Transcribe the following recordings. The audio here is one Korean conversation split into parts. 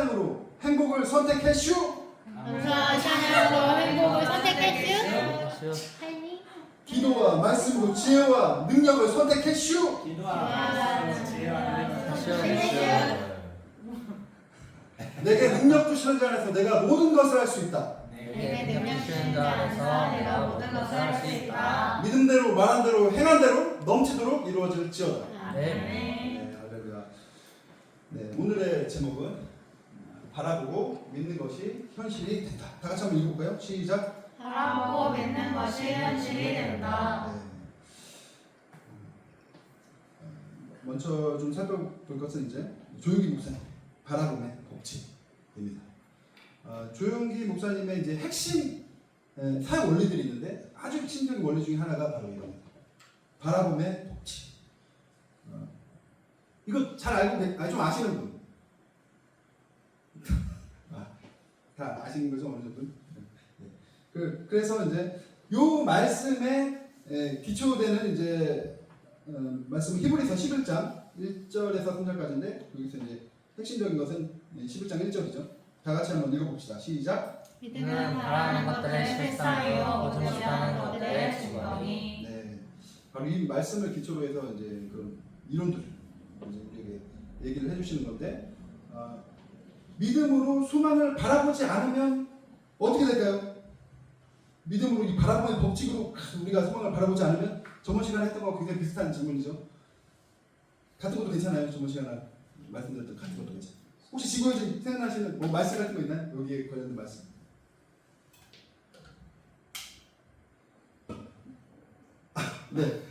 찬양으로 행복을 선택했슈. 감사 찬양으로 행복을 선택했슈. 하니 기도와 말씀으로 지혜와 능력을 선택했슈. 내게 능력 주시는 자 안에서 내가 모든 것을 할 수 있다. 내게 능력 주시는 자 안에서 내가 모든 것을 할 수 있다. 믿음대로 말한 대로 행한 대로 넘치도록 이루어질지어다. 네. 할렐루야. 네, 오늘의 제목은 바라보고 믿는 것이 현실이 된다. 다 같이 한번 읽어볼까요? 시작. 바라보고 믿는 것이 현실이 된다. 네. 먼저 좀 살펴볼 것은 이제 조용기 목사님 바라봄의 법칙입니다. 조용기 목사님의 이제 핵심 사역 원리들이 있는데 아주 핵심적인 원리 중에 하나가 바로 이겁니다. 바라봄의 법칙. 이거 잘 알고 좀 아시는 분? 다 아시는 거죠 어느 정도? 그래서 이제 요 말씀에 기초되는 이제 말씀은 히브리서 11장 1절에서 3절까지인데 여기서 이제 핵심적인 것은 11장 1절이죠. 다 같이 한번 읽어봅시다. 시작. 믿음은 바라는 것들의 실상이요 모든 못하는 것들의 증거니. 네, 바로 이 말씀을 기초로 해서 이제 그런 이론들을 이제 우리에게 얘기를 해주시는 건데 믿음으로 소망을 바라보지 않으면 어떻게 될까요? 믿음으로 이 바라보는 법칙으로 우리가 소망을 바라보지 않으면 저번 시간에 했던 거와 굉장히 비슷한 질문이죠. 같은 것도 괜찮아요. 저번 시간에 말씀드렸던 같은 것도 괜찮아요. 혹시 지구에서 생각나시는 뭐 말씀 같은 거 있나요? 여기에 관련된 말씀. 네.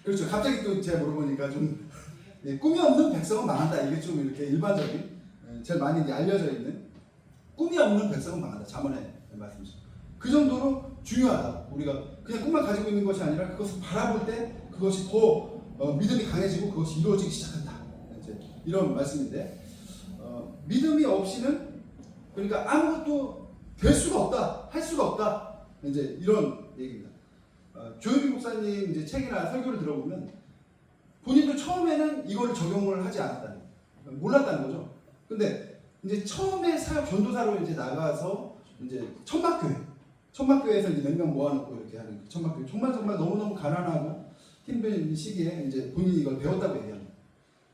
그렇죠. 갑자기 또 제가 물어보니까 좀 꿈이 없는 백성은 망한다. 이게 좀 이렇게 일반적인 제일 많이 이제 알려져 있는 꿈이 없는 백성은 망한다. 잠언의 말씀이죠. 그 정도로 중요하다. 우리가 그냥 꿈만 가지고 있는 것이 아니라 그것을 바라볼 때 그것이 더 믿음이 강해지고 그것이 이루어지기 시작한다. 이제 이런 말씀인데 믿음이 없이는 그러니까 아무것도 될 수가 없다, 할 수가 없다. 이제 이런 얘기입니다. 조용기 목사님 이제 책이나 설교를 들어보면 본인도 처음에는 이거를 적용을 하지 않았다는 거예요. 몰랐다는 거죠. 근데 이제 처음에 사역 전도사로 이제 나가서 이제 천막교회에서 이제 몇 명 모아놓고 이렇게 하는 천막교회. 정말 너무너무 가난하고 힘든 시기에 이제 본인이 이걸 배웠다고 얘기합니다.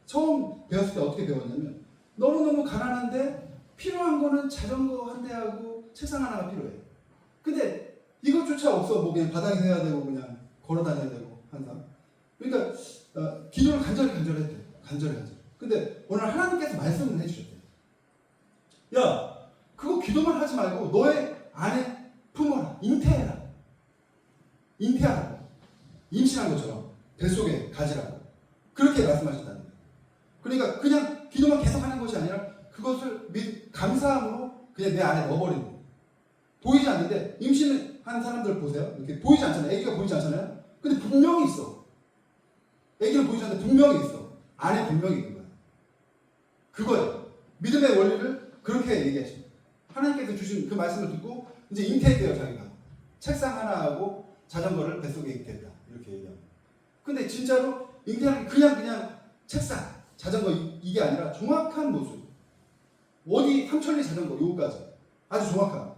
처음 배웠을 때 어떻게 배웠냐면 너무너무 가난한데 필요한 거는 자전거 한 대하고 책상 하나가 필요해. 근데 이것조차 없어. 뭐 그냥 바닥에 해야 되고 그냥 걸어 다녀야 되고 항상. 그러니까 기도를 간절히. 근데 오늘 하나님께서 말씀을 해주셨대요. 야, 그거 기도만 하지 말고 너의 아내 품어라. 잉태하라고. 임신한 것처럼 뱃속에 가지라고. 그렇게 말씀하셨다는 거예요. 그러니까 그냥 기도만 계속 하는 것이 아니라 그것을 감사함으로 그냥 내 안에 넣어버리는 거예요. 보이지 않는데 임신한 사람들 보세요. 이렇게 보이지 않잖아요. 아기가 보이지 않잖아요. 근데 분명히 있어. 아기는 보이지 않는데 분명히 있어. 안에 분명히 있는 거야. 그거예요. 믿음의 원리를 그렇게 얘기하십니다. 하나님께서 주신 그 말씀을 듣고 이제 잉태했대요. 자기가 책상 하나하고 자전거를 뱃속에 잉태했다. 이렇게 얘기합니다. 근데 진짜로 잉태하는 게 그냥 책상, 자전거 이게 아니라 정확한 모습. 어디 삼천리 자전거 요거까지 아주 정확한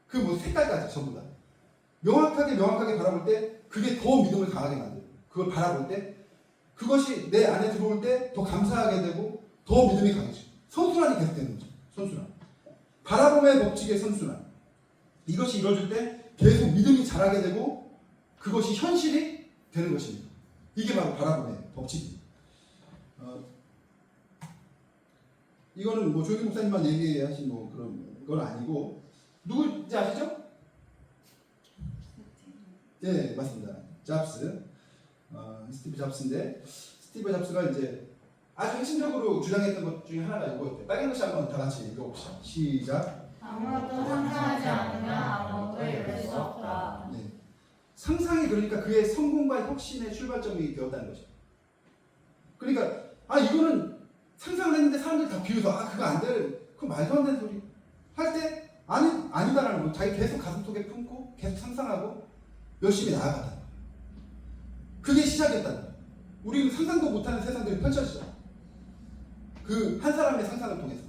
그 뭐 색깔까지 전부 다 명확하게 바라볼 때 그게 더 믿음을 강하게 만들어요. 그걸 바라볼 때 그것이 내 안에 들어올 때 더 감사하게 되고 더 믿음이 강해져. 선순환이 계속되는 거죠. 선순환. 바라봄의 법칙의 선순환. 이것이 이루어질 때 계속 믿음이 자라게 되고 그것이 현실이 되는 것입니다. 이게 바로 바라봄의 법칙입니다. 이거는 뭐 조기 목사님만 얘기하신 뭐 그런 건 아니고 누구인지 아시죠? 네, 맞습니다. 잡스. 스티브 잡스인데 스티브 잡스가 이제 아주 핵심적으로 주장했던 것 중에 하나가 이거였대요. 빨간 글씨 한번 다 같이 읽어봅시다. 시작. 아무것도 상상하지 않으면 아무것도 이룰 수 없다. 네. 상상이 그러니까 그의 성공과 혁신의 출발점이 되었다는 거죠. 그러니까 이거는 상상을 했는데 사람들이 다 비웃어. 그거 안 돼. 그거 말도 안 되는 소리. 할 때 아니다라는 거. 자기 계속 가슴 속에 품고 계속 상상하고 열심히 나아갔다는 거예요. 그게 시작이었다는 거예요. 우리는 상상도 못하는 세상들이 펼쳐지죠. 그 한 사람의 상상을 통해서.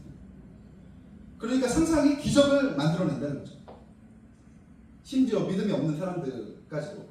그러니까 상상이 기적을 만들어낸다는 거죠. 심지어 믿음이 없는 사람들까지도.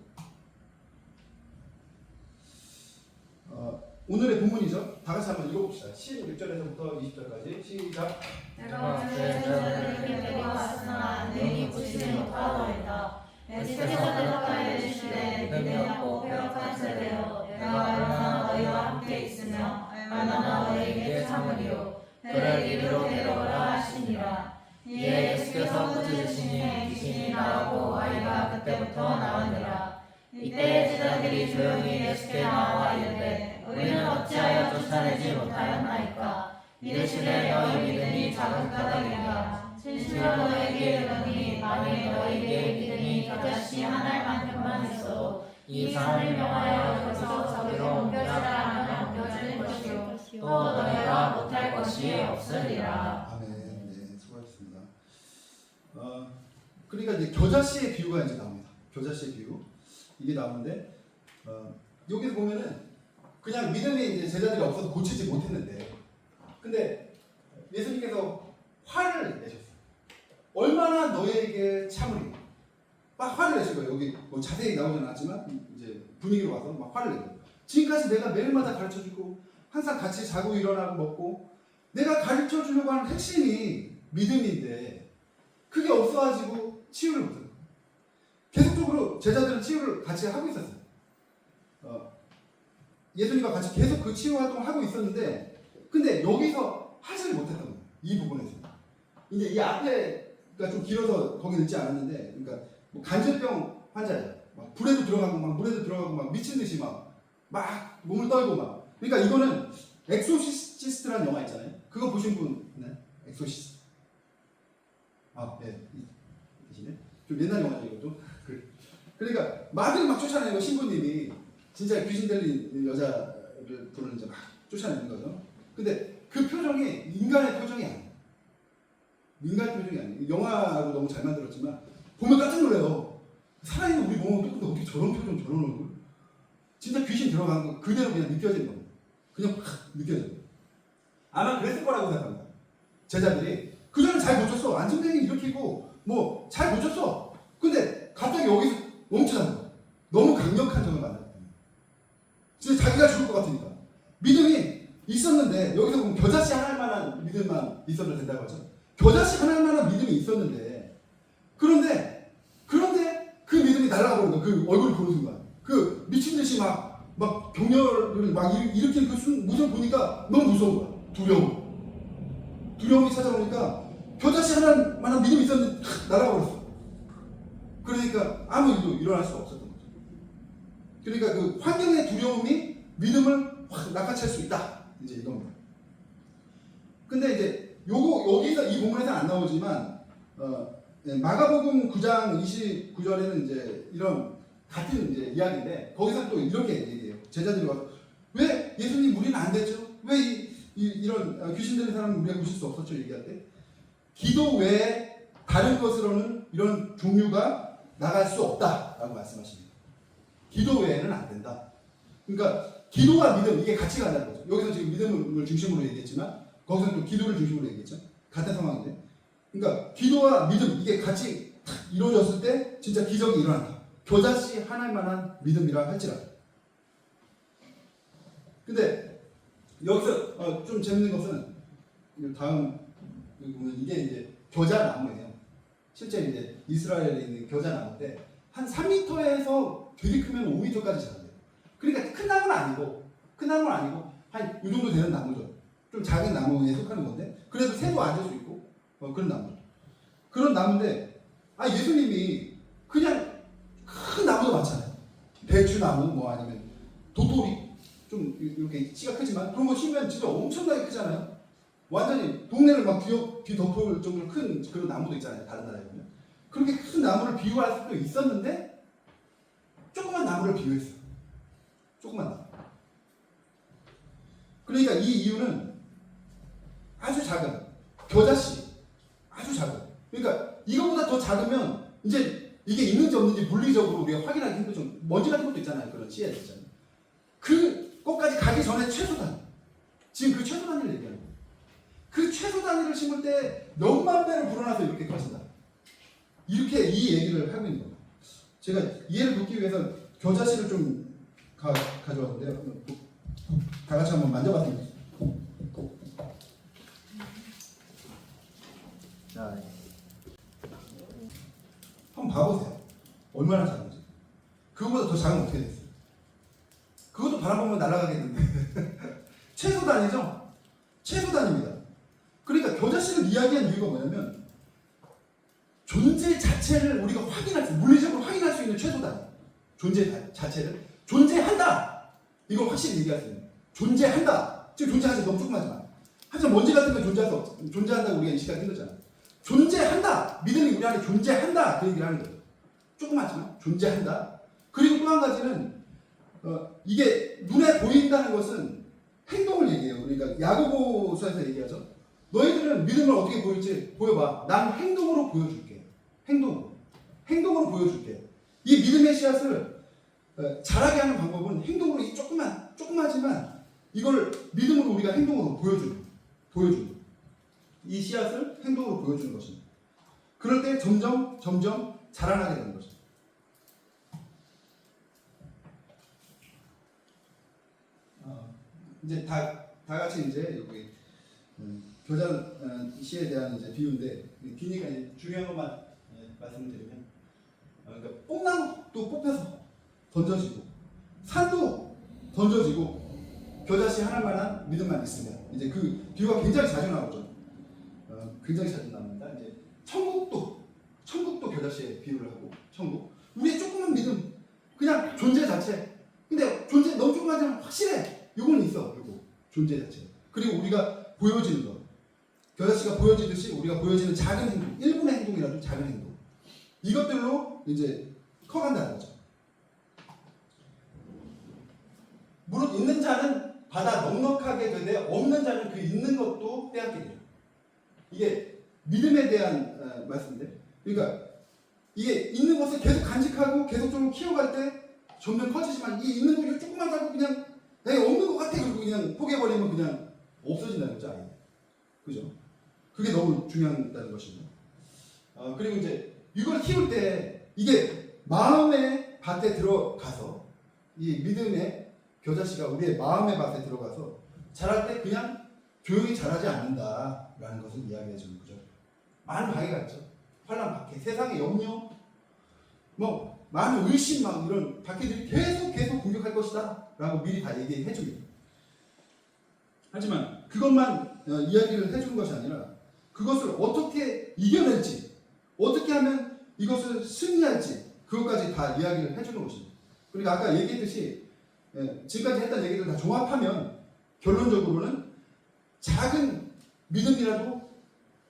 오늘의 본문이죠. 다 같이 한번 읽어봅시다. 16절에서부터 20절까지 시작. 내가 제자들에게 내려왔으나 능히 붙이지 못하더이다. 에스겔서를 가까이 주시되 믿음이 없고 회역한 세대여 내가 얼마나 너희와 함께 있으며 얼마나 너희에게 참으리요 그를 이리로 데려오라 하시니라. 이에 예수께서 붙으시니 귀신이 나오고 아이가 그때부터 나오니라. 이때 제자들이 조용히 예수께 나와 이르되 우리는 어찌하여 쫓아내지 못하였나이까. 이르시되 너희 믿음이 작은 까닭이라. 진실로 너희에게 이르노니 만일 너희에게 믿음이 겨자씨 한 알만큼만 있어도 이 산을 명하여 여기서 저기로 옮겨지라 하면 옮겨질 것이요 또 너희가 못할 것이 없으리라. 아멘. 네, 수고하셨습니다. 그러니까 이제 겨자씨의 비유가 이제 나옵니다. 겨자씨의 비유 이게 나오는데 여기서 보면은 그냥 믿음이 이제 제자들이 없어서 고치지 못했는데, 근데 예수님께서 화를 내셨어요. 얼마나 너희에게 참으리. 막 화를 내신 거예요. 여기 뭐 자세히 나오진 않았지만 이제 분위기로 와서 막 화를 내요. 지금까지 내가 매일마다 가르쳐주고 항상 같이 자고 일어나고 먹고 내가 가르쳐주려고 하는 핵심이 믿음인데 그게 없어가지고 치유를 못해요. 계속적으로 제자들은 치유를 같이 하고 있었어요. 예수님과 같이 계속 그 치유 활동을 하고 있었는데, 근데 여기서 하지를 못했던 거예요. 이 부분에서. 이제 이 앞에가 좀 길어서 거기 넣지 않았는데, 그러니까 뭐 간질병 환자예요. 막 불에도 들어가고 막 물에도 들어가고 막 미친 듯이 막 몸을 떨고 막. 그러니까 이거는 엑소시스트라는 영화 있잖아요. 그거 보신 분 있나요? 엑소시스트. 네. 계시네. 좀 옛날 영화죠 이것도. 그러니까 마귀를 막 쫓아내는 거, 신부님이 진짜 귀신 들린 여자를 부르는 이제 막 쫓아내는 거죠. 근데 그 표정이 인간의 표정이 아니에요. 인간의 표정이 아니에요. 영화로 너무 잘 만들었지만 보면 깜짝 놀라요. 살아있는 우리 몸은 똑같은데 어떻게 저런 표정, 저런 얼굴? 진짜 귀신 들어간 거 그대로 그냥 느껴지는 겁니다. 그냥 확 느껴져요. 아마 그랬을 거라고 생각합니다. 제자들이 그전에 잘 고쳤어. 안정되게 일으키고 뭐 잘 고쳤어. 근데 갑자기 여기서 멈추는 거야. 너무 강력한 적을 만났거든요. 진짜 자기가 죽을 것 같으니까. 믿음이 있었는데, 여기서 보면 겨자씨 하나만한 믿음만 있어도 된다고 하죠. 겨자씨 하나만한 믿음이 있었는데, 그런데 그 믿음이 날아가 버린 거야. 그 얼굴을 보는 순간. 그 미친 듯이 막 병렬을 막 일으키는 그 모습을 보니까 너무 무서운 거야. 두려움이 찾아오니까 겨자씨 하나만한 믿음이 있었는데 날아가 버렸어. 그러니까 아무 일도 일어날 수가 없었던 거죠. 그러니까 그 환경의 두려움이 믿음을 확 낚아챌 수 있다. 이제 이겁니다. 근데 이제 여기서 이 본문에서 안 나오지만 마가복음 9장 29절에는 이제 이런 같은 이제 이야기인데, 거기서 또 이렇게 얘기해요. 제자들이 와서 왜 예수님 우리는 안 됐죠? 왜 이런 귀신 들린 사람은 우리가 고칠 수 없었죠? 얘기할 때 기도 외에 다른 것으로는 이런 종류가 나갈 수 없다라고 말씀하십니다. 기도 외에는 안 된다. 그러니까 기도와 믿음 이게 같이 간다는 거죠. 여기서 지금 믿음을 중심으로 얘기했지만 거기서 또 기도를 중심으로 얘기했죠. 같은 상황인데, 그러니까 기도와 믿음 이게 같이 이루어졌을 때 진짜 기적이 일어난다. 겨자씨 하나만한 믿음이라 할지라도. 근데 여기서 좀 재밌는 것은 다음 보면 이게 이제 겨자나무예요. 실제 이제 이스라엘에 있는 겨자나무인데 한 3m에서 되게 크면 5m까지 자라요. 그러니까 큰 나무는 아니고 한 이 정도 되는 나무죠. 좀 작은 나무에 속하는 건데 그래도 새도 앉을 수 있고 그런 나무. 그런 나무인데 예수님이 그냥 큰 나무도 많잖아요. 배추나무 뭐 아니면 도토리 좀 이렇게 씨가 크지만 그런 거 심으면 진짜 엄청나게 크잖아요. 완전히 동네를 막 뒤덮을 정도로 큰 그런 나무도 있잖아요. 다른 나라에 보면. 그렇게 큰 나무를 비유할 수도 있었는데 조그만 나무를 비유했어요. 조그만 나무. 그러니까 이 이유는 아주 작은 겨자씨, 아주 작은. 그러니까 이거보다 더 작으면 이제 이게 있는지 없는지 물리적으로 우리가 확인하기 힘들죠. 먼지 같은 것도 있잖아요. 그런 씨앗 있잖아요. 그 것까지 가기 전에 최소단, 지금 그 최소단을 얘기하는 거예요. 그 최소 단위를 심을 때 몇만 배로 불어나서 이렇게 커진다. 이렇게 이 얘기를 하고 있는 겁니다. 제가 이해를 돕기 위해서 겨자씨를 좀 가져왔는데요. 다 같이 한번 만져봤습니다. 자, 한번 봐보세요. 얼마나 작은지. 그거보다 더 작으면 어떻게 됐어요? 그것도 바람 보면 날아가겠는데. 최소 단위죠? 최소 단위입니다. 그러니까 겨자씨를 이야기한 이유가 뭐냐면 존재 자체를 우리가 확인할 수, 물리적으로 확인할 수 있는 최소 단위. 존재 자체를 존재한다. 이걸 확실히 얘기할 수 있는. 존재한다. 지금 존재하지 너무 조그마지만. 하지만 먼지 같은 건 존재한다고 우리가 인식하기 힘들잖아. 존재한다. 믿음이 우리 안에 존재한다. 그 얘기를 하는 거예요. 조그맣지만 존재한다. 그리고 또 한 가지는 이게 눈에 보인다는 것은 행동을 얘기해요. 그러니까 야고보서에서 얘기하죠. 너희들은 믿음을 어떻게 보일지 보여봐. 난 행동으로 보여줄게. 행동으로 보여줄게. 이 믿음의 씨앗을 자라게 하는 방법은 행동으로 이 조그마지만 이걸 믿음으로 우리가 행동으로 보여주는 이 씨앗을 행동으로 보여주는 것입니다. 그럴 때 점점 자라나게 되는 것입니다. 이제 다 같이 이제 여기 겨자씨에 대한 이제 비유인데 비니까 이제 중요한 것만 말씀을 드리면 그러니까 뽕나무도 뽑혀서 던져지고 산도 던져지고 겨자씨 하나만한 믿음만 있으면 이제 그 비유가 굉장히 자주 나오죠. 굉장히 자주 나옵니다. 이제 천국도 겨자씨에 비유를 하고 천국 우리의 조그만 믿음 그냥 존재 자체 근데 존재 너무 조그마지만 확실해. 요건 있어. 요거 존재 자체 그리고 우리가 보여지는 것 겨자씨가 보여지듯이 우리가 보여지는 작은 행동 1분의 행동이라도 작은 행동 이것들로 이제 커간다는 거죠. 무릇 있는 자는 받아 넉넉하게 되되 없는 자는 그 있는 것도 빼앗게 돼요. 이게 믿음에 대한 말씀인데 그러니까 이게 있는 것을 계속 간직하고 계속적으로 키워갈 때 점점 커지지만 이 있는 거 조금만 가지고 그냥 없는 것 같아 그리고 그냥 포기해버리면 그냥 없어진다는 거죠. 아예. 그죠? 그게 너무 중요하다는 것입니다. 그리고 이제 이걸 키울 때 이게 마음의 밭에 들어가서 이 믿음의 겨자씨가 우리의 마음의 밭에 들어가서 자랄 때 그냥 조용히 자라지 않는다라는 것을 이야기해 주는 거죠. 많은 방해가 있죠. 환난 박해, 세상의 염려, 뭐 많은 의심 막 이런 박해들이 계속 공격할 것이다라고 미리 다 얘기해 줍니다. 하지만 그것만 이야기를 해주는 것이 아니라 그것을 어떻게 이겨낼지, 어떻게 하면 이것을 승리할지 그것까지 다 이야기를 해주는 것입니다. 그러니까 아까 얘기했듯이 지금까지 했던 얘기를 다 종합하면 결론적으로는 작은 믿음이라도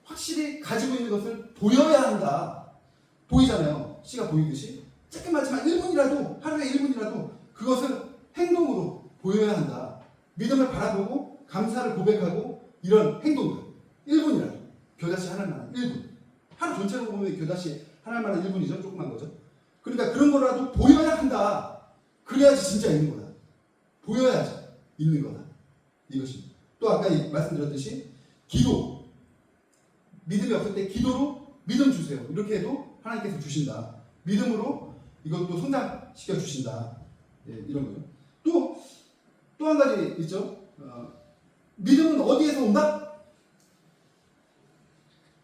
확실히 가지고 있는 것을 보여야 한다. 보이잖아요. 씨가 보이듯이. 조금만지만 1분이라도 하루에 1분이라도 그것을 행동으로 보여야 한다. 믿음을 바라보고 감사를 고백하고 이런 행동들 1분이라도 겨자씨 하나만한 1분 하루 전체로 보면 겨자씨 하나만한 1분이죠. 조그만 거죠. 그러니까 그런 거라도 보여야 한다. 그래야지 진짜 있는 거다. 보여야지 있는 거다. 이것입니다. 또 아까 말씀드렸듯이 기도 믿음이 없을 때 기도로 믿음 주세요. 이렇게 해도 하나님께서 주신다. 믿음으로 이것도 성장시켜 주신다. 이런 거죠. 또 한 가지 있죠. 믿음은 어디에서 온다?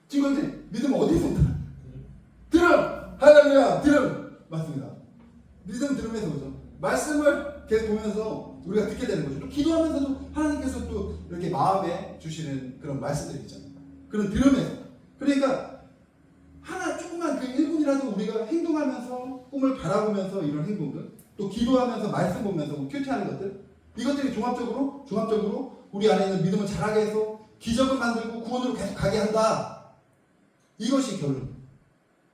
친구들, 믿음은 어디에서 온다? 들음! 할렐루야! 들음! 맞습니다. 믿음 들음에서 오죠. 말씀을 계속 보면서 우리가 듣게 되는 거죠. 또 기도하면서도 하나님께서 또 이렇게 마음에 주시는 그런 말씀들이 있잖아요. 그런 들음에서. 그러니까 하나 조금만 그 1분이라도 우리가 행동하면서 꿈을 바라보면서 이런 행동들 또 기도하면서 말씀 보면서 큐티하는 것들 이것들이 종합적으로 우리 안에 있는 믿음을 자라게 해서 기적을 만들고 구원으로 계속 가게 한다. 이것이 결론.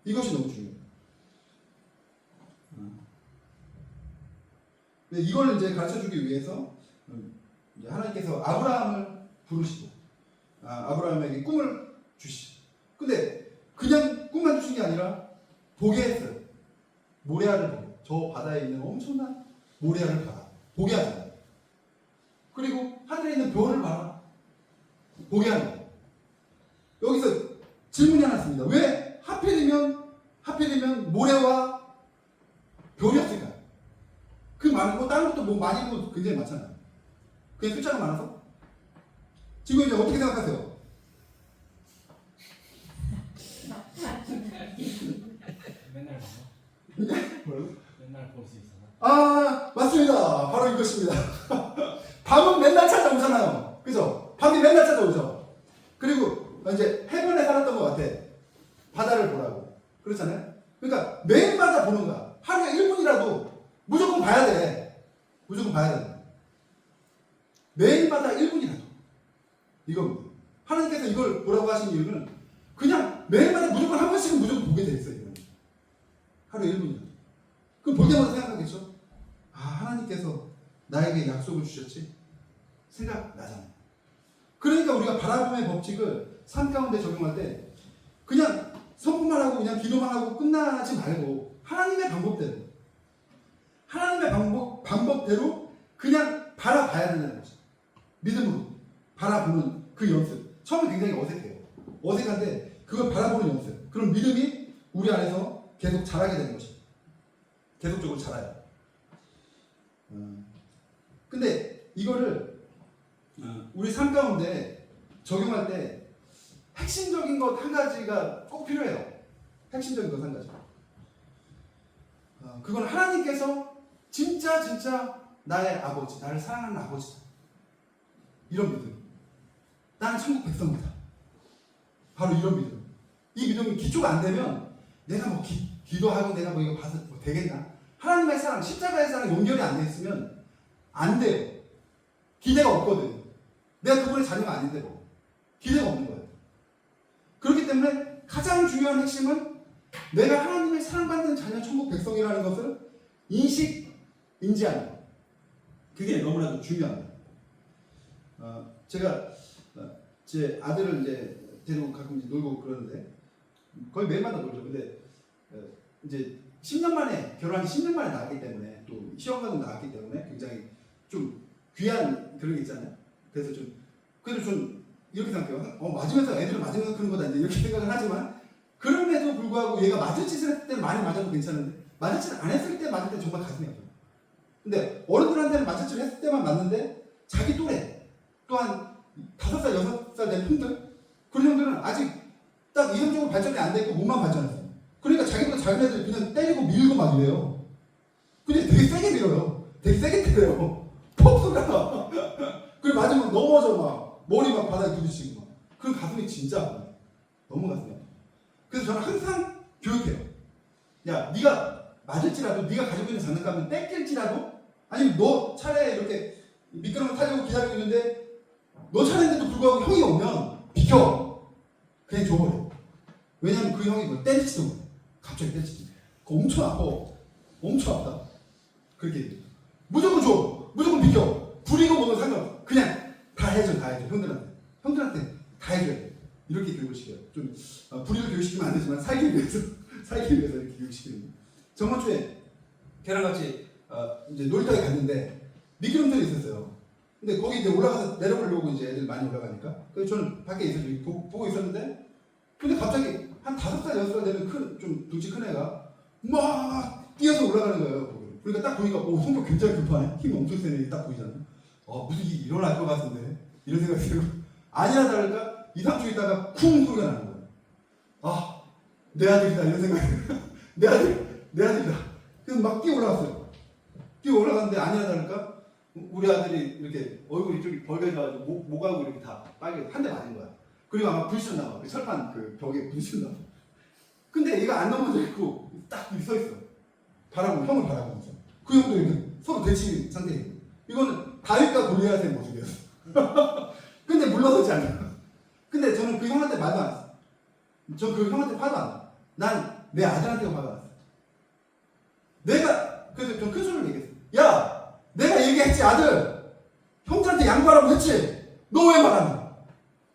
이것이 너무 중요해요. 이걸 이제 가르쳐주기 위해서 이제 하나님께서 아브라함을 부르시고 아브라함에게 꿈을 주시죠. 근데 그냥 꿈만 주신 게 아니라 보게 했어요. 모레아를 보고 저 바다에 있는 엄청난 모레아를 봐라. 보게 하잖아요. 그리고 하늘에 있는 별을 봐라. 보게 하는 거예요. 여기서 질문이 하나 있습니다. 왜 하필이면 모래와 별이었을까요? 그 말고 다른 것도 뭐 많이 뭐 굉장히 많잖아요. 그냥 숫자가 많아서? 지금 이제 어떻게 생각하세요? 맨날 봐요. 뭐라고? 맨날 볼 수 있어서. 아, 맞습니다. 바로 이것입니다. 밤은 맨날 찾아오잖아요. 그죠? 밤이 맨날 찾아오죠. 그리고 이제 해변에 살았던 것 같아. 바다를 보라고. 그렇잖아요? 그러니까 매일마다 보는 거야. 하루에 1분이라도 무조건 봐야 돼. 무조건 봐야 돼. 매일마다 1분이라도. 이겁니다. 하나님께서 이걸 보라고 하신 이유는 그냥 매일마다 무조건 한 번씩은 무조건 보게 돼 있어요. 이거는. 하루에 1분이라도. 그럼 볼 때마다 생각하겠죠? 아, 하나님께서 나에게 약속을 주셨지? 생각나잖아요. 그러니까 우리가 바라봄의 법칙을 삶 가운데 적용할 때 그냥 선포만 하고 그냥 기도만 하고 끝나지 말고 하나님의 방법대로 그냥 바라봐야 된다는 거죠. 믿음으로 바라보는 그 연습. 처음에 굉장히 어색해요. 어색한데 그걸 바라보는 연습. 그럼 믿음이 우리 안에서 계속 자라게 되는 것이죠. 계속적으로 자라요. 근데 이거를 우리 삶 가운데 적용할 때 핵심적인 것 한 가지가 꼭 필요해요. 핵심적인 것 한 가지. 그건 하나님께서 진짜 나의 아버지, 나를 사랑하는 아버지다. 이런 믿음. 나는 천국 백성이다. 바로 이런 믿음. 이 믿음이 기초가 안 되면 내가 뭐 기도하고 내가 뭐 이거 봐서 뭐 되겠나? 하나님의 사랑, 십자가의 사랑 연결이 안 돼 있으면 안 돼요. 기대가 없거든. 내가 그분의 자녀가 아닌데 뭐. 기대가 없는 거예요. 그렇기 때문에 가장 중요한 핵심은 내가 하나님의 사랑받는 자녀 천국 백성이라는 것을 인지하는 것. 그게 너무나도 중요합니다. 제가 제 아들을 이제 데리고 가끔 이제 놀고 그러는데 거의 매일마다 놀죠. 근데 이제 10년 만에 결혼한 지 10년 만에 나왔기 때문에 또 시험관도 나왔기 때문에 굉장히 좀 귀한 그런 게 있잖아요. 그래서 그래도 좀 이렇게 생각해요. 맞으면서 애들을 맞으면서 그런 거다 이제 이렇게 생각을 하지만 그럼에도 불구하고 얘가 맞을 짓을 했을 때는 많이 맞아도 괜찮은데 맞을 짓을 안 했을 때 맞을 때 정말 가슴이 아파요. 근데 어른들한테는 맞을 짓을 했을 때만 맞는데 자기 또래 또한 5살, 6살 된 형들 그런 형들은 아직 딱 이성적으로 발전이 안 됐고 몸만 발전했어요. 그러니까 자기보다 작은 애들 그냥 때리고 밀고 막 이래요. 근데 되게 세게 밀어요. 되게 세게 때려요. 퍽 쏘다가 그리고 맞으면 넘어져 막 머리 막 바닥에 부딪히고 막. 그럼 가슴이 진짜 아파요. 너무 가슴이 아파요. 그래서 저는 항상 교육해요. 야, 네가 맞을지라도 네가 가지고 있는 장난감을 뺏길지라도 아니면 너 차례에 이렇게 미끄럼을 타려고 기다리고 있는데 너 차례인데도 불구하고 형이 오면 비켜. 그냥 줘버려. 왜냐면 그 형이 뭐 때릴지도 몰라. 갑자기 때릴지도 몰라. 그거 엄청 아파. 엄청 아프다. 그렇게 얘기해요. 무조건 줘. 무조건 비켜. 부리고 뭐든 상관없어. 그냥 다 해줘. 형들한테 다 해줘야 돼. 이렇게 교육을 시켜요. 좀 부리를 교육시키면 안 되지만 살기 위해서 이렇게 교육시키는 거예요. 저번 주에 걔랑 같이 이제 놀이터에 갔는데 미끄럼틀이 있었어요. 근데 거기 이제 올라가서 내려보려고 이제 애들 많이 올라가니까 그래서 저는 밖에 있어서 보고 있었는데 근데 갑자기 한 5살, 6살 되는 좀 덩치 큰 애가 막 뛰어서 올라가는 거예요. 그러니까 딱 보니까 성격 굉장히 급하네. 힘이 엄청 세네. 딱 보이잖아요. 무슨 일이 일어날 것 같은데 이런 생각이 들고 아니나 다를까 2, 3초 있다가 쿵 소리가 나는 거예요. 내 아들이다 이런 생각이 내 아들이다. 그래서 막 뛰어 올라갔어요. 뛰어 올라갔는데 아니나 다를까 우리 아들이 이렇게 얼굴이 이쪽이 벌개져가지고 목하고 이렇게 다 빨개 한 대 맞은 거야. 그리고 아마 부딪혔나 봐. 그 철판 그 벽에 부딪혔나 봐. 근데 얘가 안 넘어져 있고 딱 이렇게 서 있어. 형을 바라보면서. 그 형도 이렇게 서로 대치 상태예요. 이거는 다윗과 골리앗의 모습이었어. 근데 물러서지 않아요. 근데 저는 그 형한테 말도 안 했어. 저 그 형한테 화도 안 나. 난 내 아들한테 화가 났어. 그래서 좀 큰 소리로 얘기했어. 야, 내가 얘기했지 아들. 형들한테 양보하라고 했지. 너 왜 말 안 들어?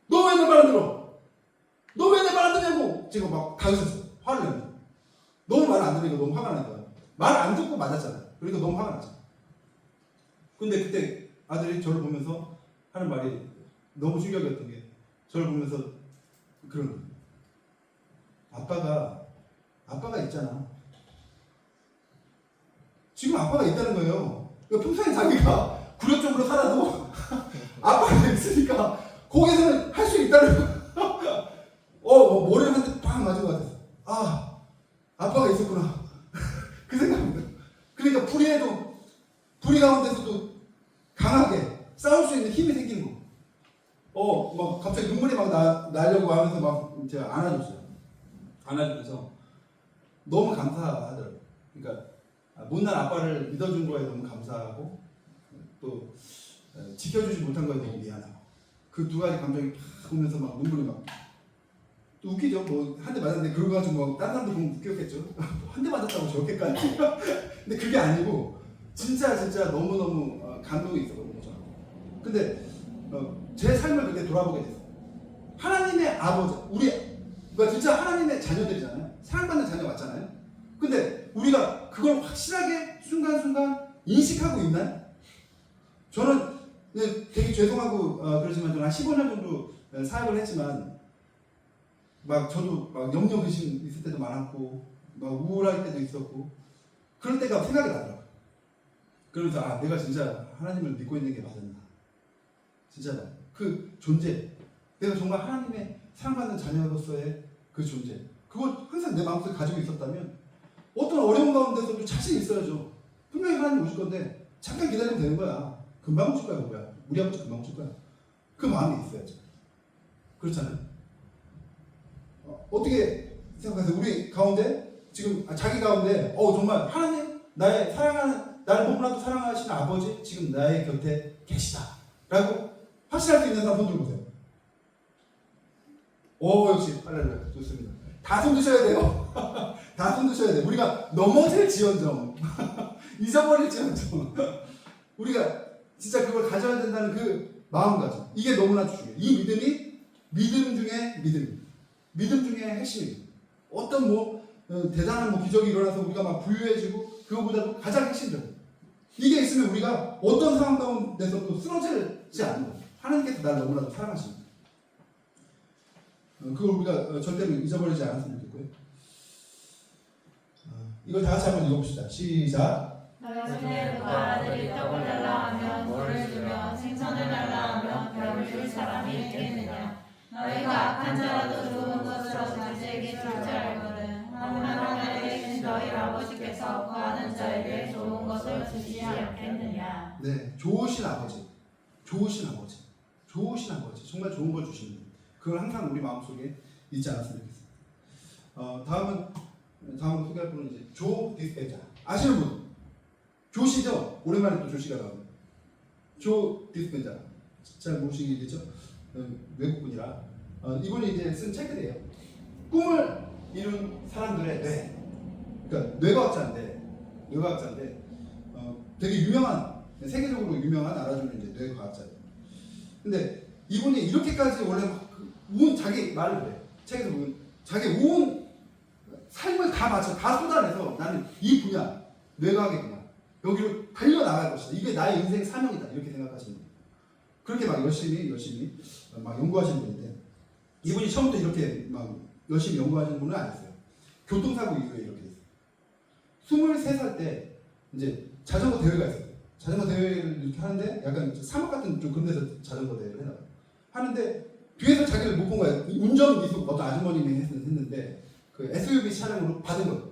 너 왜 내 말 안 들어? 너 왜 내 말 안 듣냐고. 지금 막 다그쳤어. 화를 내면서. 너무 말 안 들으니까 너무 화가 난 거야. 말 안 듣고 맞았잖아. 그러니까 너무 화가 났잖아. 근데 그때 아들이 저를 보면서 하는 말이 너무 충격이었던 게 저를 보면서 그런 거예요. 아빠가 있잖아. 지금 아빠가 있다는 거예요. 그러니까 평소에 자기가 굴욕적으로 살아도 아빠가 있으니까 거기서는 할 수 있다는 거예요. 머리를 한 대 팍 맞은 것 같아서 아빠가 있었구나. 그 생각입니다. 그러니까 불의 가운데서도 강하게 싸울 수 있는 힘이 생기는 거. 막 갑자기 눈물이 막 나려고 하면서 막 제가 안아줬어요. 안아주면서 너무 감사하더라고요. 그러니까 못난 아빠를 믿어준 거에 너무 감사하고 또 지켜주지 못한 거에 너무 미안하고 그 두 가지 감정이 팍 오면서 막 눈물이 막 또 웃기죠. 뭐 한 대 맞았는데 그러고 가지고 뭐 다른 사람들 보면 웃겼겠죠. 한 대 맞았다고 저렇게까지. 근데 그게 아니고 진짜 너무너무 감동이 있었거든요. 저는. 근데 제 삶을 그때 돌아보게 됐어요. 하나님의 아버지, 우리가 진짜 하나님의 자녀들이잖아요. 사랑받는 자녀 맞잖아요. 근데 우리가 그걸 확실하게 순간순간 인식하고 있나요? 저는 되게 죄송하고 그러지만 저는 한 15년 정도 사역을 했지만 막 저도 막 염려 의심 있을 때도 많았고 막 우울할 때도 있었고 그럴 때가 생각이 나더라고요. 그러면서 내가 진짜 하나님을 믿고 있는 게 맞았나? 진짜 그 존재, 내가 정말 하나님의 사랑받는 자녀로서의 그 존재, 그걸 항상 내 마음속에 가지고 있었다면 어떤 어려운 가운데서도 자신 있어야죠. 분명히 하나님 오실 건데 잠깐 기다리면 되는 거야. 금방 오실 거야, 뭐야. 우리 아버지 금방 오실 거야. 그 마음이 있어야죠. 그렇잖아요. 어떻게 생각하세요? 우리 가운데 지금 자기 가운데 정말 하나님 나의 사랑하는 나를 너무나도 사랑하시는 아버지 지금 나의 곁에 계시다라고 확신할 수 있는 사람 손 들어보세요. 역시 할렐루야 좋습니다. 다 손 드셔야 돼요. 다 손 드셔야 돼요. 우리가 넘어질지언정 잊어버릴지언정 우리가 진짜 그걸 가져야 된다는 그 마음가짐 이게 너무나 중요해요. 이 믿음이 믿음 중에 믿음 중에 핵심이에요. 어떤 대단한 기적이 일어나서 우리가 막 부유해지고 그거보다도 가장 핵심적이에요. 이게 있으면 우리가 어떤 상황 가운데서도 쓰러지지 않는 거예요. 하나님께서 나를 너무나도 사랑하십니다. 그걸 우리가 절대로 잊어버리지 않았으면 좋겠고요. 이걸 다 같이 한번 읽어봅시다. 시작. 너희 중에 누가 아들이 떡을 달라 하면 돌을 주며 생선을 달라 하면 별을 줄 사람이 있겠느냐. 너희가 악한 자라도 좋은 것으로 자식에게 줄 줄 알거든. 하물며 하늘에 계신 너희 아버지께서 구하는 자에게 좋은 것을 주시지 않겠느냐. 네, 좋으신 아버지. 정말 좋은 걸 주십니다. 그걸 항상 우리 마음속에 잊지 않았으면 좋겠습니다. 다음은 소개할 분은 이제 조 디스펜자. 아시는 분? 조시죠? 오랜만에 또 조시가 나옵니다. 조 디스펜자. 잘 모르시겠죠? 외국분이라. 이분이 이제 쓴 책들이에요. 꿈을 이룬 사람들의 뇌. 그러니까 뇌과학자인데 되게 유명한, 세계적으로 유명한 알아주는 이제 뇌과학자예요. 근데 이분이 이렇게까지 원래 자기 말을 그래요. 책에서 보면 자기 온 삶을 다 쏟아내서 나는 이 분야, 뇌과학의 분야, 여기로 달려나갈 것이다. 이게 나의 인생 사명이다. 이렇게 생각하시는 거예요. 그렇게 막 열심히 막 연구하시는 분인데 이분이 처음부터 이렇게 막 열심히 연구하시는 분은 아니었어요. 교통사고 이후에 이렇게 됐어요. 23살 때 이제 자전거 대회가 있어요. 자전거 대회를 이렇게 하는데 약간 사막 같은 좀 그런 데서 자전거 대회를 해놔요. 하는데 뒤에서 자기를 못 본 거예요. 운전 기술 어떤 아주머님이 했는데 그 SUV 차량으로 받은 거예요.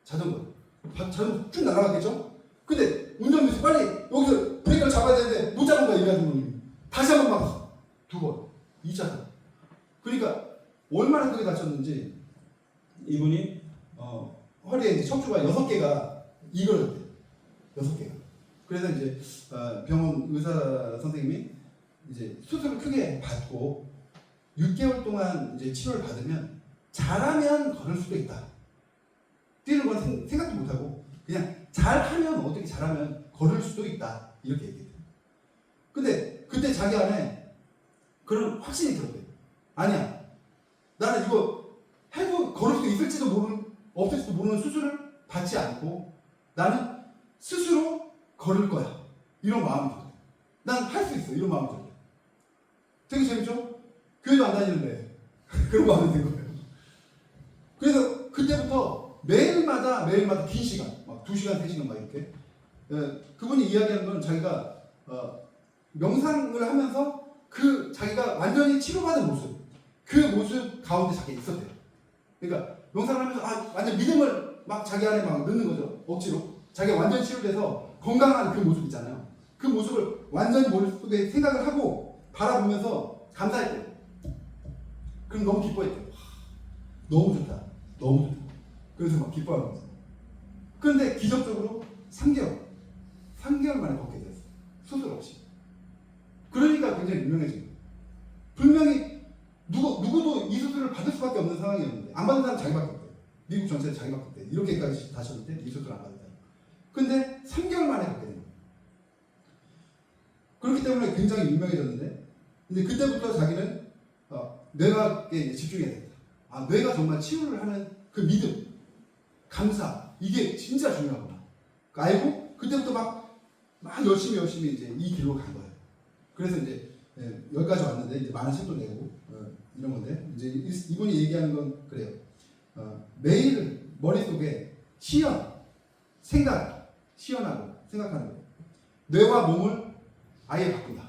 자전거 쭉 날아갔겠죠? 근데 운전 기술 빨리 여기서 브레이크를 잡아야 되는데 못 잡은 거야. 이 아주머님이 다시 한 번 막았어. 2번 2차선. 그러니까 얼마나 크게 다쳤는지 이분이 허리에 이제 척추가 6개가 이걸렸대요. 6개가. 그래서 이제 병원 의사 선생님이 이제 수술을 크게 받고 6개월 동안 이제 치료를 받으면 잘하면 걸을 수도 있다. 뛰는 건 생각도 못하고 그냥 잘하면 어떻게 잘하면 걸을 수도 있다. 이렇게 얘기해요. 근데 그때 자기 안에 그런 확신이 들었대요. 아니야. 나는 이거 해도 걸을 수 있을지도 없을지도 모르는 수술을 받지 않고 나는 스스로 걸을 거야. 이런 마음이 들어요. 난 할 수 있어. 이런 마음이 들어요. 되게 재밌죠? 교회도 안 다니는데 그런 거 하면 된 거예요. 그래서 그때부터 매일마다 긴 시간, 막 2시간, 3시간 막 이렇게 그분이 이야기하는 건 자기가 명상을 하면서 그 자기가 완전히 치료받은 모습, 그 모습 가운데 자기가 있었대요. 그러니까 명상을 하면서 완전 믿음을 막 자기 안에 막 넣는 거죠. 억지로. 자기가 완전히 치료돼서 건강한 그 모습 있잖아요. 그 모습을 완전히 머릿속에 생각을 하고 바라보면서 감사했대요. 그럼 너무 기뻐했대요. 너무 좋다. 너무 좋다. 그래서 막 기뻐하는 거죠. 그런데 기적적으로 3개월 만에 걷게 됐어요. 수술 없이. 그러니까 굉장히 유명해진 거예요. 분명히 누구도 이 수술을 받을 수밖에 없는 상황이었는데 안 받은 사람 자기밖에 없대요. 미국 전체에 자기밖에 없대요. 이렇게까지 다셨는데 이 수술을 안 받았다. 근데 3개월 만에 걷게 된 거예요. 그렇기 때문에 굉장히 유명해졌는데 근데 그때부터 자기는 뇌과학에 집중해야 된다. 뇌가 정말 치유를 하는 그 믿음, 감사 이게 진짜 중요하구나. 알고 그때부터 막 열심히 이제 이 길로 간 거예요. 그래서 이제 여기까지 왔는데 이제 많은 책도 내고 이런 건데 이제 이분이 얘기하는 건 그래요. 매일 머릿속에 시연하고 생각하는 거예요. 뇌와 몸을 아예 바꾼다.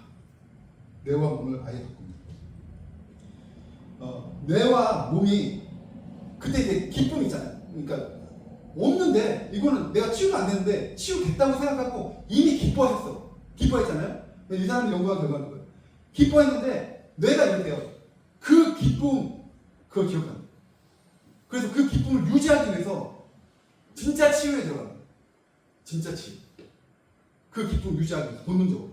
뇌와 몸을 아예 바꾼다. 뇌와 몸이 그때 이제 기쁨 있잖아요. 그러니까 없는데 이거는 내가 치유가 안 되는데 치유됐다고 생각하고 이미 기뻐했잖아요. 이 사람이 연구한 결과는 거예요. 기뻐했는데 뇌가 이렇게요. 그 기쁨 그걸 기억합니다. 그래서 그 기쁨을 유지하기 위해서 진짜 치유에 들어갑니다. 진짜 치유. 그 기쁨을 유지하기 위해서 본능적으로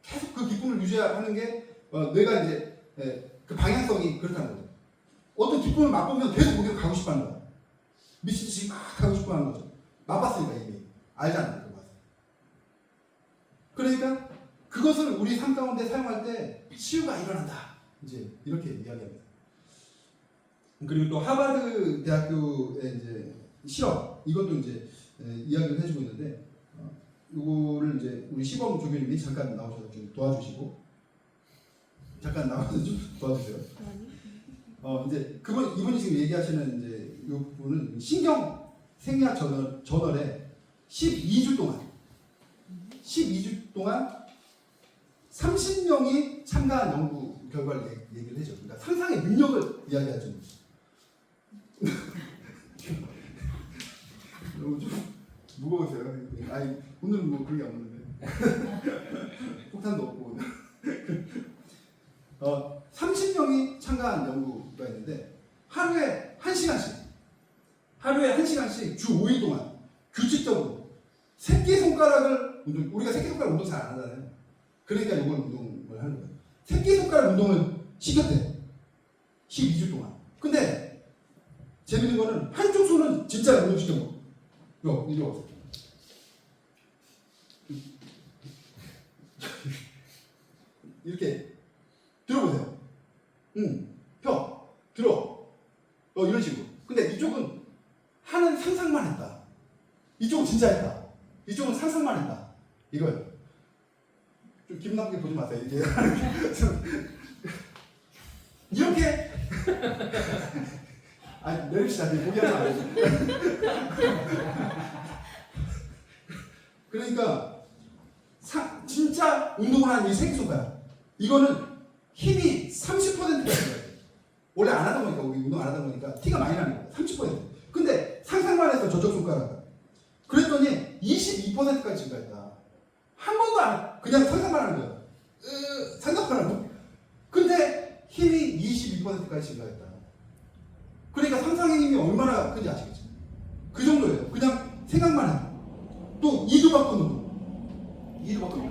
계속 그 기쁨을 유지하는 게 뇌가 이제 그 방향성이 그렇다는 거죠. 어떤 기쁨을 맛보면 계속 거기로 가고 싶어하는 거야. 미치듯이 막 가고 싶어하는 거죠. 맛봤으니까 이미 알잖아요. 그러니까 그것을 우리 삶 가운데 사용할 때 치유가 일어난다. 이제 이렇게 이야기합니다. 그리고 또 하버드 대학교의 이제 실험 이것도 이제 이야기를 해주고 있는데 이거를 이제 우리 시범 조교님이 잠깐 나오셔서 좀 도와주시고 잠깐 나와서 좀 도와주세요. 이제 이분이 지금 얘기하시는 이제 이 부분은 신경 생리학 저널에 12주 동안 30명이 참가한 연구 결과를 얘기를 해줘. 그러니까 상상의 능력을 이야기하죠. 너무 좀 무거우세요. 오늘은 뭐 그런 게 없는데 폭탄도 없고 30명이 참가한 연구가 있는데 하루에 1시간씩 주 5일 동안 규칙적으로 새끼손가락을 우리가 새끼손가락 운동 잘 안 하잖아요. 그러니까 이걸 운동을 하는 거예요. 새끼손가락 운동을 시켰대. 12주 동안. 근데 재밌는 거는 한쪽 손은 진짜 운동시켜 먹어. 이리 와서. 이렇게 들어보세요. 펴. 들어. 이런 식으로. 근데 이쪽은 하는 상상만 했다. 이쪽은 진짜 했다. 이쪽은 상상만 했다. 이거예요. 좀 기분 나쁘게 보지 마세요. 이렇게 내립시다. 포기하지 말고. 그러니까 진짜 운동을 하는 이 새끼손가락 이거는 힘이 30%가 들어요. 원래 안 하다 보니까 우리 운동 안 하다 보니까 티가 많이 나는 거예요. 30%. 근데 상상만 해서 저쪽 손가락을 그랬더니 22%까지 증가했다. 한 번도 안 그냥 상상만 하는 거예요. 상상만 하는 거. 근데 힘이 22%까지 증가했다. 그러니까 상상의 힘이 얼마나 큰지 아시겠죠? 그 정도예요. 그냥 생각만 해요. 또 이두박근 운동. 이두박근.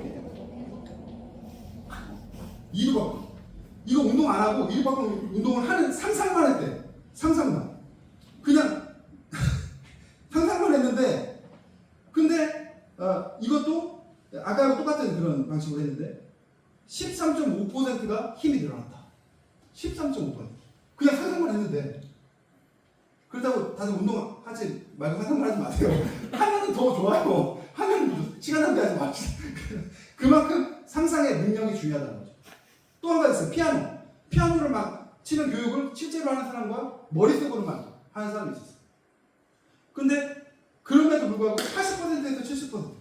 이거 운동 안 하고 이두박근 운동을 하는 상상만 했대. 상상만. 그냥 상상만 했는데 근데 이것도 아까하고 똑같은 그런 방식으로 했는데 13.5%가 힘이 늘어났다. 13.5%. 그냥 상상만 했는데 그렇다고 다들 운동하지 말고 상상만 하지 마세요. 하면은 더 좋아요. 하면 시간 낭비하지 마시고 그만큼 상상의 능력이 중요하다는 거죠. 또 한 가지 있어요. 피아노를 막 치는 교육을 실제로 하는 사람과 머릿속으로만 하는 사람이 있었어요. 근데 그럼에도 불구하고 80%에서 70%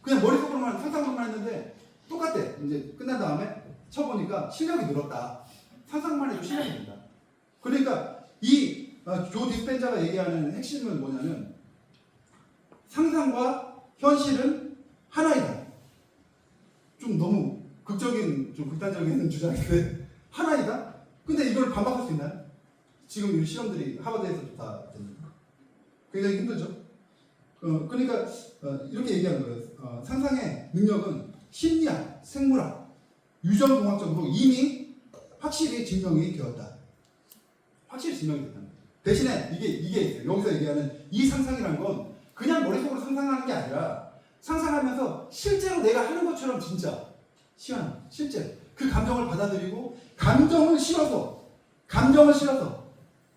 그냥 머릿속으로만 상상만 했는데 똑같대. 이제 끝난 다음에 쳐보니까 실력이 늘었다. 상상만 해도 실력이 된다. 그러니까 이 조 디스펜자가 얘기하는 핵심은 뭐냐면 상상과 현실은 하나이다. 좀 너무 극적인, 좀 극단적인 주장인데 하나이다? 근데 이걸 반박할 수 있나요? 지금 이 실험들이 하버드에서도 다 됩니다. 굉장히 힘들죠? 그러니까 이렇게 얘기하는 거예요. 상상의 능력은 심리학, 생물학, 유전공학적으로 이미 확실히 증명이 되었다. 확실히 증명이 됐다. 대신에 이게 있어요. 여기서 얘기하는 이 상상이라는 건 그냥 머릿속으로 상상하는 게 아니라 상상하면서 실제로 내가 하는 것처럼 진짜 시원, 실제로 그 감정을 받아들이고 감정을 실어서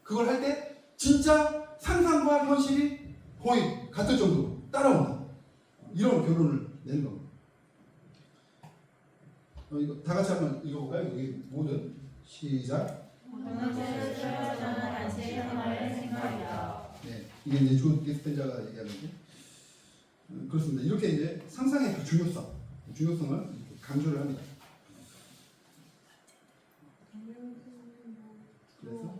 그걸 할 때 진짜 상상과 현실이 거의 같을 정도로 따라온다. 이런 결론을 내는 겁니다. 이거 다 같이 한번 읽어볼까요? 여기 모든 시작. 모든 것을 주어서는 단지 하나의 생각이다. 네, 이게 이제 조 디스펜자가 얘기하는데 그렇습니다. 이렇게 이제 상상의 그 중요성을 이렇게 강조를 합니다. 그래서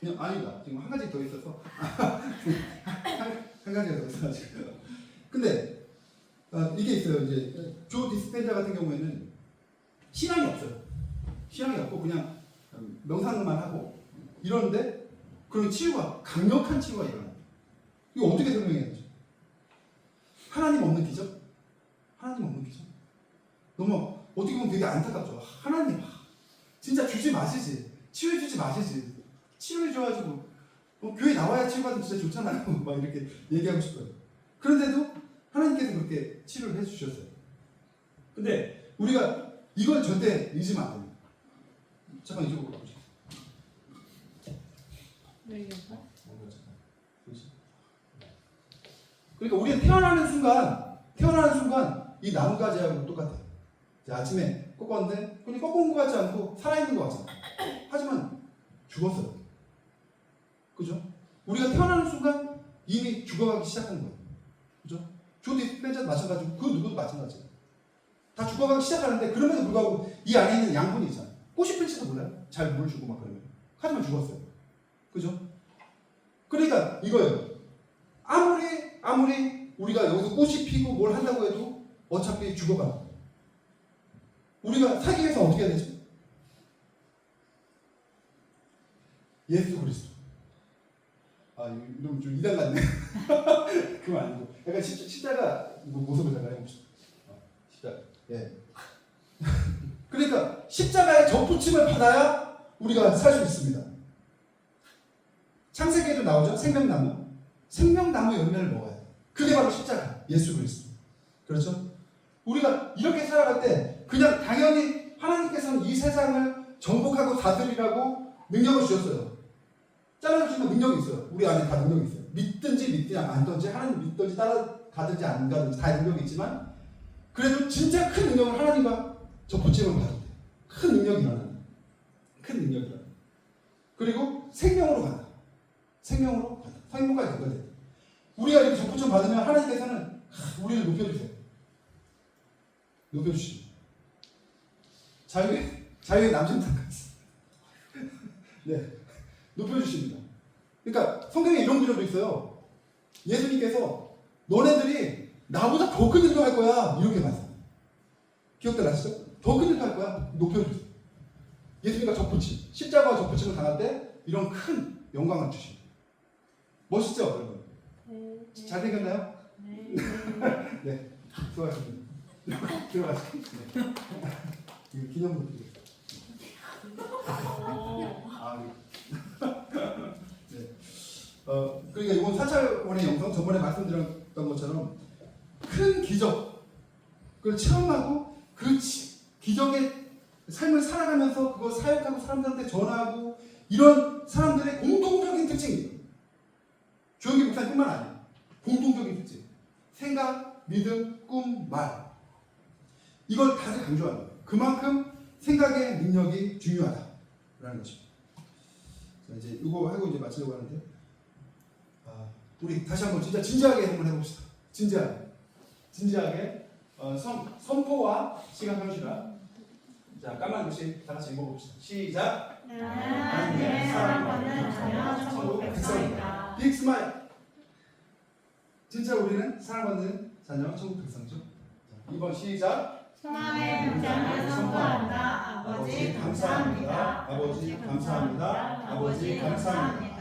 그냥 아니다. 지금 한 가지 더 있어서 한 가지가 더 있어가지고. 근데 이게 있어요. 이제 조 디스펜자 같은 경우에는 신앙이 없어요. 신앙이 없고 그냥 명상만 하고 이러는데 그런 치유가 강력한 치유가 일어나요. 이거 어떻게 설명해야 되죠? 하나님 없는 기적? 하나님 없는 기적? 너무 어떻게 보면 되게 안타깝죠. 하나님 진짜 주지 마시지. 치유해 주지 마시지. 치유해 줘가지고 교회 나와야 치유받으면 진짜 좋잖아요. 막 이렇게 얘기하고 싶어요. 그런데도 하나님께서 그렇게 치료를 해주셨어요. 근데 우리가 이걸 절대 잊으면 안 됩니다. 잠깐 이쪽으로 가보죠. 그러니까 우리가 태어나는 순간 이 나뭇가지하고 똑같아요. 아침에 꺾었는데 그냥 꺾은 것 같지 않고 살아있는 것 같잖아요. 하지만 죽었어요. 그죠? 우리가 태어나는 순간 이미 죽어가기 시작하는 거예요. 그죠? 조 디스펜자도 마찬가지고 그 누구도 마찬가지예요. 다 죽어가기 시작하는데 그럼에도 불구하고 이 안에 있는 양분이 있잖아요. 꽃이 필지도 몰라요. 잘 물 주고 막 그러면. 하지만 죽었어요. 그죠? 그러니까 이거예요. 아무리 우리가 여기서 꽃이 피고 뭘 한다고 해도 어차피 죽어가. 우리가 살기 위해서 어떻게 해야 되죠? 예수 그리스도. 이러면 좀 이단 같네. 그건 아니고. 약간 십자가 모습을 잠깐 해봅시다. 십자가. 예. 그러니까 십자가의 접붙임을 받아야 우리가 살 수 있습니다. 창세기에도 나오죠. 생명나무 열매를 먹어야 돼. 그게 바로 십자가. 예수 그리스도. 그렇죠? 우리가 이렇게 살아갈 때 그냥 당연히 하나님께서는 이 세상을 정복하고 다스리라고 능력을 주셨어요. 잘라주시면 능력이 있어요. 우리 안에 다 능력이 있어요. 믿든지 믿지 않든지 하나님 믿든지 따라가든지 안 가든지 다 능력이 있지만 그래도 진짜 큰 능력을 하나님과 접붙임을 받을 때 큰 능력이 일어나요. 큰 능력이 일어나요. 그리고 생명으로 간다. 생명까지 연결돼요. 우리가 이렇게 접붙임 받으면 하나님께서는 우리를 높여주세요. 높여주시죠. 자유의 남심탕까지. 네. 높여주십니다. 그러니까 성경에 이런 구절도 있어요. 예수님께서 너네들이 나보다 더 큰 일도 할 거야. 이렇게 말씀해요. 기억들 나시죠? 더 큰 일도 할 거야. 높여주세요. 예수님과 접붙임, 십자가와 접붙임을 당할 때 이런 큰 영광을 주십니다. 멋있죠, 여러분? 네. 잘 되겠나요? 네. 네, 수고하셨습니다. 들어가시죠. 네. 이거 기념으로 드리겠습니다. 네. 그러니까 이번 4차원의 영성, 저번에 말씀드렸던 것처럼 큰 기적을 체험하고 그 기적의 삶을 살아가면서 그걸 사역하고 사람들한테 전하고 이런 사람들의 공통적인 특징이에요. 조영기 목사님뿐만 아니에요. 공통적인 특징. 생각, 믿음, 꿈, 말. 이걸 다들 강조하는 거예요. 그만큼 생각의 능력이 중요하다라는 것입니다. 자, 이제 이거 하고 이제 마치려고 하는데, 우리 다시 한번 진짜 진지하게 한번 해봅시다. 진지하게 선포와 시간 현실화. 자, 까만 글씨 다 같이 읽어봅시다. 시작. 하나님의 사랑받는 자녀 천국 백성이다. 빅 스마일. 진짜 우리는 사랑받는 자녀 천국 백성이죠. 자, 2번 시작. 소망의 문장을 선포한다. 아버지 감사합니다. 아버지 감사합니다. 아버지 감사합니다.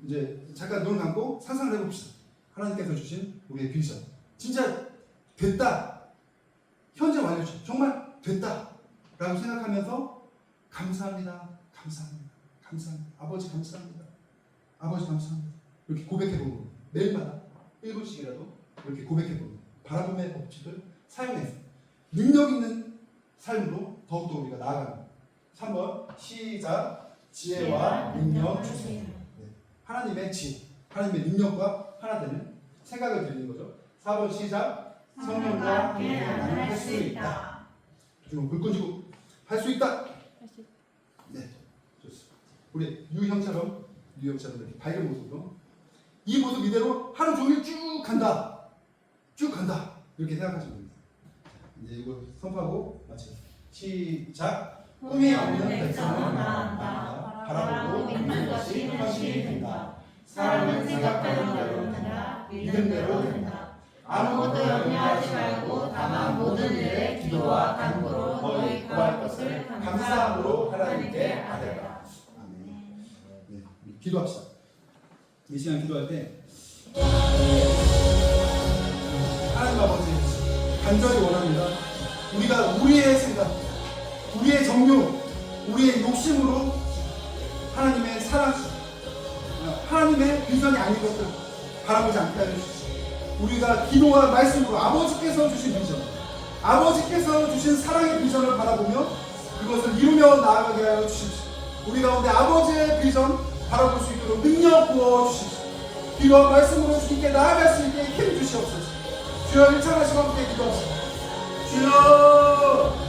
이제 잠깐 눈 감고 상상을 해봅시다. 하나님께서 주신 우리의 비전. 진짜 됐다. 현재 완료죠. 정말 됐다. 라고 생각하면서 감사합니다. 감사합니다. 감사합니다. 아버지 감사합니다. 아버지 감사합니다. 이렇게 고백해보는 거예요. 매일마다 1분씩이라도 이렇게 고백해보는 바라봄의 법칙을 사용해서 능력 있는 삶으로 더욱더 우리가 나아가는 거예요. 3번 시작. 지혜와 능력 주세요. 하나님의 지혜, 하나님의 능력과 하나 되는 생각을 드리는 거죠. 4번 시작. 성령과 함께 나는 할 수 있다. 지금 불 꺼지고 할 수 있다. 네, 좋습니다. 우리 유형처럼 이렇게 밝은 모습으로 이 모습 이대로 하루 종일 쭉 간다. 이렇게 생각하시면 됩니다. 이제 이거 선포하고 마치겠습니다. 시작. 꿈이 없는 백성은 나간다. 바라보고 있는 것이 현실이 된다. 사람은 생각하는 대로 된다. 믿음대로 된다. 아무것도 염려하지 말고 다만 모든 일에 기도와 간구로 너희 구할 것을 감사함으로 하나님께 아뢰라. 아멘. 네, 우리 기도합시다. 이 시간 기도할 때 하나님 아버지 간절히 원합니다. 우리가 우리의 생각, 우리의 정욕, 우리의 욕심으로 하나님의 사랑, 하나님의 비전이 아닌 것들 바라보지 않게 하여 주시옵소서. 우리가 기도와 말씀으로 아버지께서 주신 비전, 아버지께서 주신 사랑의 비전을 바라보며 그것을 이루며 나아가게 하여 주십시오. 우리 가운데 아버지의 비전 바라볼 수 있도록 능력 부어 주십시오. 기도와 말씀으로 주님께 나아갈 수 있게 힘 주시옵소서. 주여 1차 하시고 함께 기도합시다. 주여